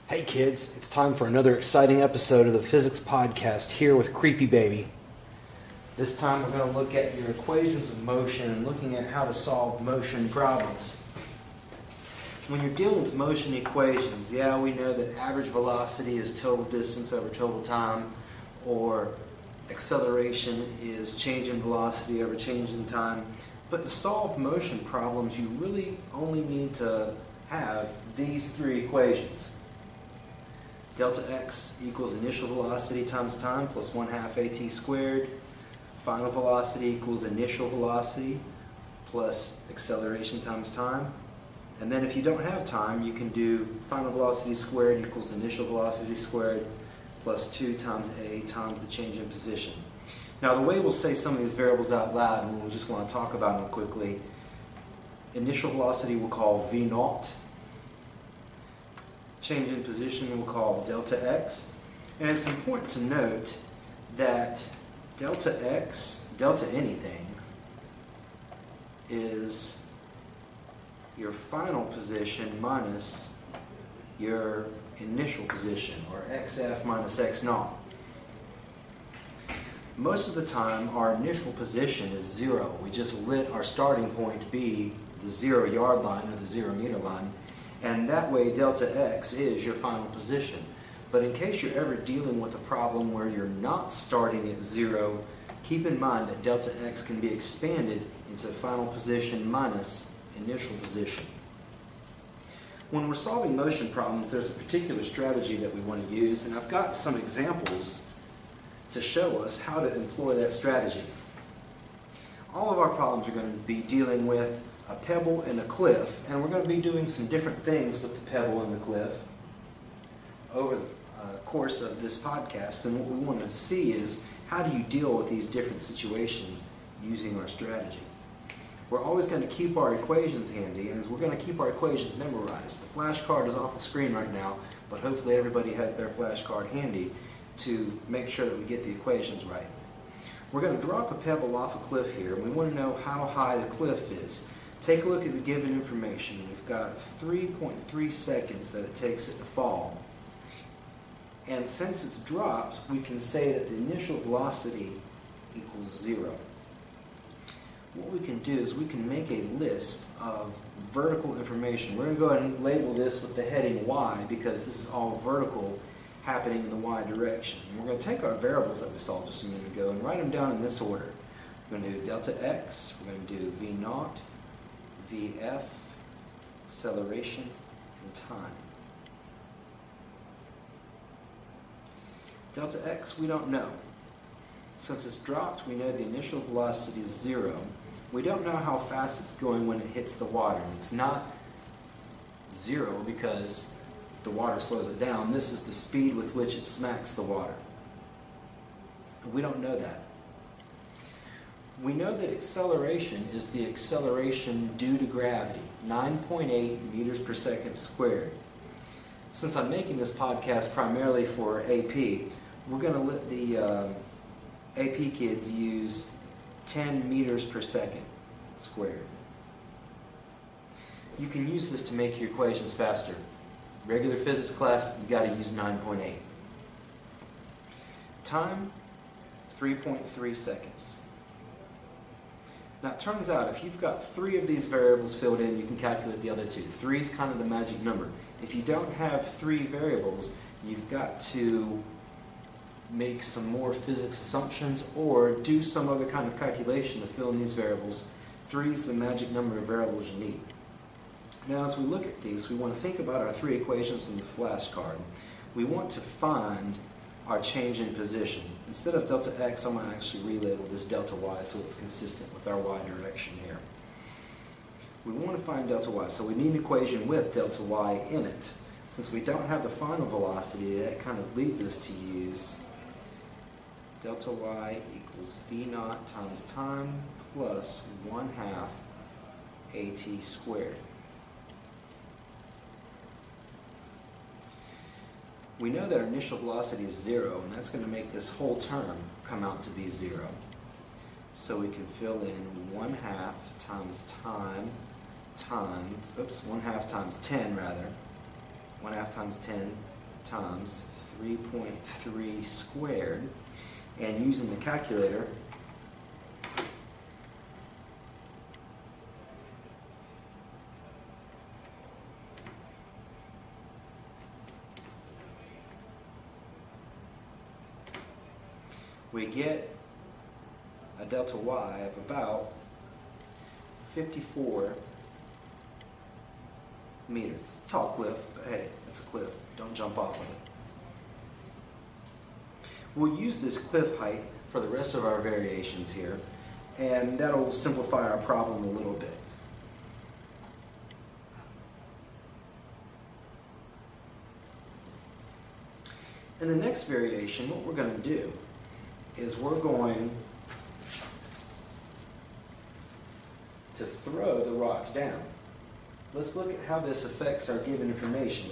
Hey kids, it's time for another exciting episode of the Physics Podcast here with Creepy Baby. This time we're going to look at your equations of motion and looking at how to solve motion problems. When you're dealing with motion equations, yeah, we know that average velocity is total distance over total time, or acceleration is change in velocity over change in time. But to solve motion problems, you really only need to have these three equations. Delta x equals initial velocity times time plus 1/2 at squared. Final velocity equals initial velocity plus acceleration times time. And then if you don't have time, you can do final velocity squared equals initial velocity squared plus 2 times a times the change in position. Now the way we'll say some of these variables out loud, and we'll just want to talk about them quickly, initial velocity we'll call v naught. Change in position we'll call delta x. And it's important to note that delta x, delta anything, is your final position minus your initial position, or xf minus x naught. Most of the time our initial position is 0. We just let our starting point be the 0 yard line or the 0 meter line, and that way delta x is your final position. But in case you're ever dealing with a problem where you're not starting at 0, keep in mind that delta x can be expanded into final position minus initial position. When we're solving motion problems, there's a particular strategy that we want to use, and I've got some examples to show us how to employ that strategy. All of our problems are going to be dealing with a pebble and a cliff, and we're going to be doing some different things with the pebble and the cliff over the course of this podcast. And what we want to see is, how do you deal with these different situations using our strategy? We're always going to keep our equations handy, and we're going to keep our equations memorized. The flashcard is off the screen right now, but hopefully everybody has their flashcard handy to make sure that we get the equations right. We're going to drop a pebble off a cliff here, and we want to know how high the cliff is. Take a look at the given information. We've got 3.3 seconds that it takes it to fall. And since it's dropped, we can say that the initial velocity equals 0. What we can do is we can make a list of vertical information. We're going to go ahead and label this with the heading Y, because this is all vertical happening in the Y direction. And we're going to take our variables that we saw just a minute ago and write them down in this order. We're going to do delta x, we're going to do v naught, vf, acceleration, and time. Delta x we don't know. Since it's dropped, we know the initial velocity is 0. We don't know how fast it's going when it hits the water. It's not 0 because the water slows it down. This is the speed with which it smacks the water. We don't know that. We know that acceleration is the acceleration due to gravity, 9.8 meters per second squared. Since I'm making this podcast primarily for AP, we're going to let the AP kids use 10 meters per second squared. You can use this to make your equations faster. Regular physics class, you got to use 9.8. Time, 3.3 seconds. Now it turns out if you've got 3 of these variables filled in, you can calculate the other 2. 3 is kind of the magic number. If you don't have 3 variables, you've got to make some more physics assumptions or do some other kind of calculation to fill in these variables. 3 is the magic number of variables you need. Now as we look at these, we want to think about our 3 equations in the flashcard. We want to find our change in position. Instead of delta x, I'm going to actually relabel this delta y so it's consistent with our y direction here. We want to find delta y, so we need an equation with delta y in it. Since we don't have the final velocity, that kind of leads us to use delta y equals v naught times time plus 1/2 at squared. We know that our initial velocity is 0, and that's going to make this whole term come out to be 0. So we can fill in 1/2 times time times, 1/2 times 10 rather, 1/2 times 10 times 3.3 squared, and using the calculator, we get a delta y of about 54 meters. It's a tall cliff, but hey, it's a cliff. Don't jump off of it. We'll use this cliff height for the rest of our variations here, and that'll simplify our problem a little bit. In the next variation, what we're going to do is we're going to throw the rock down. Let's look at how this affects our given information.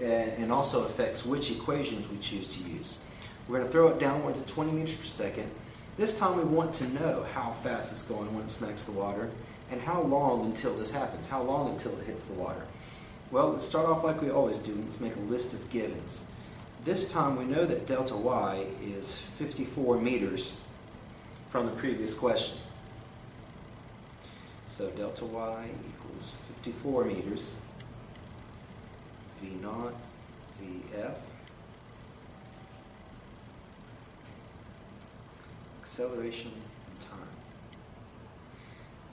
And also affects which equations we choose to use. We're going to throw it downwards at 20 meters per second. This time we want to know how fast it's going when it smacks the water, and how long until this happens, how long until it hits the water. Well, let's start off like we always do. Let's make a list of givens. This time we know that delta y is 54 meters from the previous question. So delta y equals 54 meters, v naught, vf, acceleration and time.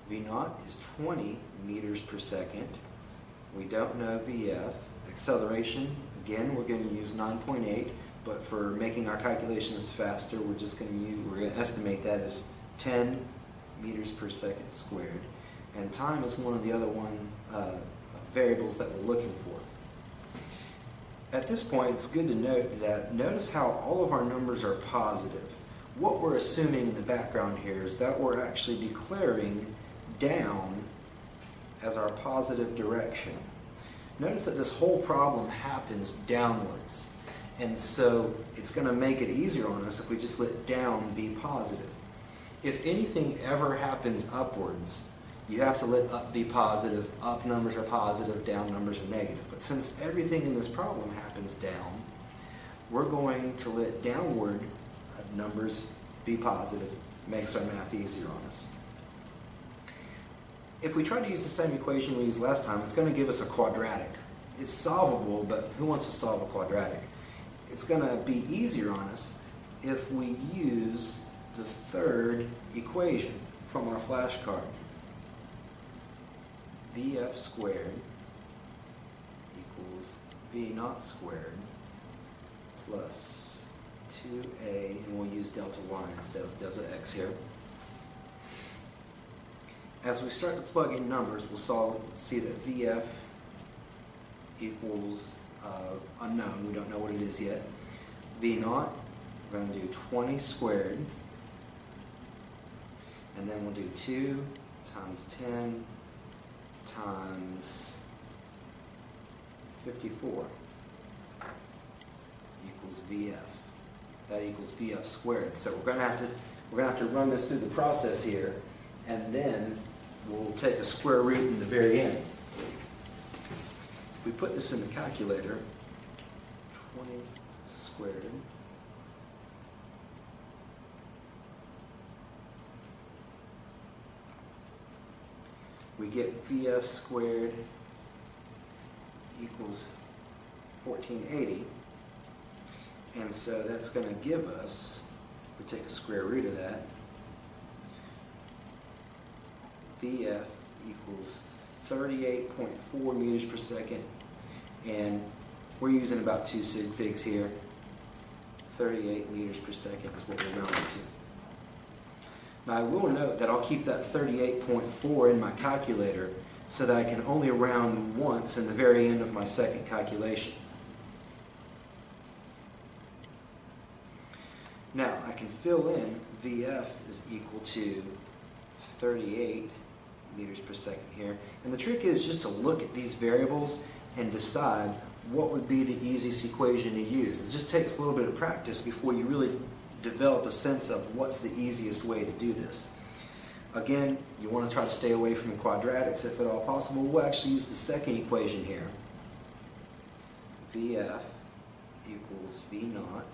V naught is 20 meters per second. We don't know vf. Acceleration, again, we're going to use 9.8, but for making our calculations faster, we're going to estimate that as 10 meters per second squared. And time is one of the other variables that we're looking for. At this point, it's good to note that notice how all of our numbers are positive. What we're assuming in the background here is that we're actually declaring down as our positive direction. Notice that this whole problem happens downwards, and so it's going to make it easier on us if we just let down be positive. If anything ever happens upwards, you have to let up be positive. Up numbers are positive, down numbers are negative. But since everything in this problem happens down, we're going to let downward numbers be positive. Makes our math easier on us. If we try to use the same equation we used last time, it's going to give us a quadratic. It's solvable, but who wants to solve a quadratic? It's going to be easier on us if we use the third equation from our flashcard. Vf squared equals v naught squared plus 2a, and we'll use delta y instead of delta x here. As we start to plug in numbers, we'll see that Vf equals unknown. We don't know what it is yet. V naught, we're going to do 20 squared. And then we'll do 2 times 10 times 54 equals Vf. That equals Vf squared. So we're going to have to run this through the process here, and then we'll take a square root in the very end. If we put this in the calculator, 20 squared, we get Vf squared equals 1480. And so that's going to give us, if we take a square root of that, Vf equals 38.4 meters per second, and we're using about 2 sig figs here. 38 meters per second is what we're rounding to. Now I will note that I'll keep that 38.4 in my calculator so that I can only round once in the very end of my second calculation. Now I can fill in Vf is equal to 38 meters per second here. And the trick is just to look at these variables and decide what would be the easiest equation to use. It just takes a little bit of practice before you really develop a sense of what's the easiest way to do this. Again, you want to try to stay away from quadratics if at all possible. We'll actually use the second equation here. Vf equals V naught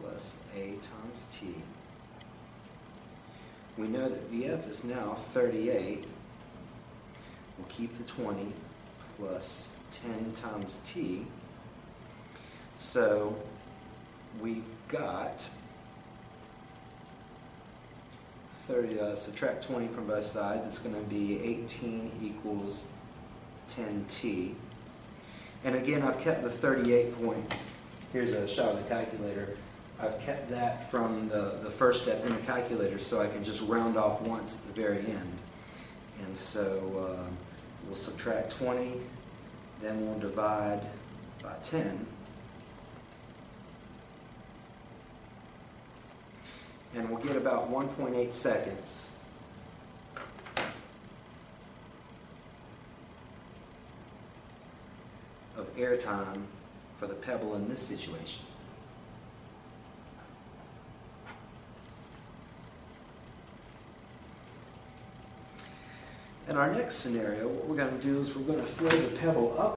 plus A times T. We know that VF is now 38. We'll keep the 20 plus 10 times T. So we've got 30, subtract 20 from both sides, it's going to be 18 equals 10T. And again, I've kept the 38 point. Here's a shot of the calculator. I've kept that from the first step in the calculator so I can just round off once at the very end. And so we'll subtract 20, then we'll divide by 10. And we'll get about 1.8 seconds. Of airtime for the pebble in this situation. In our next scenario, what we're going to do is we're going to throw the pebble up